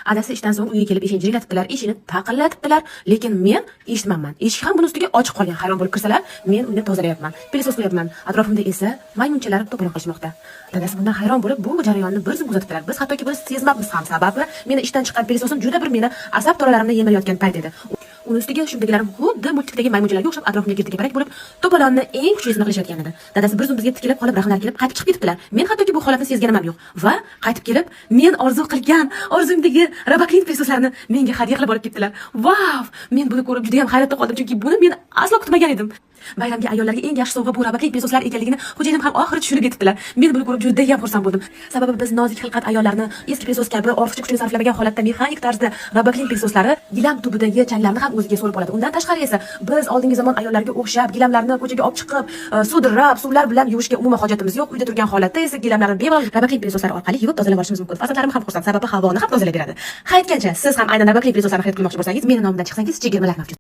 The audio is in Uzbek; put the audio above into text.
Adasi ishdan so'ng uyga kelib eshikni jiringlatibdilar, eshikni taqillatibdilar, lekin men eshitmayman. Eshik ham buni ustiga ochiq qolgan. Hayron bo'lib kirsalar, men uyni tozalayapman, pilisos qilyapman. Atrofimda esa maymunchalar to'polon qilishmoqda. Dadasi bundan hayron bo'lib, bu jarayonni bir zum kuzatibdilar. Biz hattoki buni sezmabmiz ham, sababi meni ishdan chiqqan pilisosim juda bir meni asab to'ralarimni yemayotgan payt edi. Uni ustiga shumdagilarim xuddi multikdagi maymunchalarga o'xshab atrofimga girdik-barak bo'lib, to'polonni eng kuchlisini qilishayotgan edi. Dadasi bir zum bizga tikilib qolib, rahmlari kelib, qaytib chiqib ketibdilar. Men hattoki bu holatni sezganim ham yo'q va qaytib kelib, men orzu qilgan orzumdagi Robaklin pilisoslarini menga hadya qilib olib ketdilar. Vav! Men buni ko'rib juda ham hayratda qoldim, chunki buni men aslo kutmagan edim. Bayramga ayollarga eng yaxshi sovg'a bu Robaklin pilisoslar ekanligini xo'jayinim ham oxiri tushunib yetibdilar. Men buni ko'rib juda ham xursand bo'ldim. Sababi biz nozik xilqat ayollarni eski pilisos kabi ortiqcha kuchni sarflamagan holatda mexanik tarzda Robaklin pilisoslari gilam tubidagi changlarni ham o'ziga so'rib oladi. Undan tashqari esa biz oldingi zamon ayollariga o'xshab gilamlarni ko'chaga olib chiqib, sudrab, suvlar bilan yuvishga umuman hojatimiz yo'q. Uyda turgan holatda esa gilamlarni bemalol Robaklin pilisoslari orqali yuvib tozalab olishimiz mumkin. Farzandlarim ham xursand, sababi havoni ham tozalayveradi. Haytgancha siz ham aynan Robaklin pilisoslarni xarid qilmoqchi bo'lsangiz, meni nomimdan chiqsangiz chegirmalar mavjud.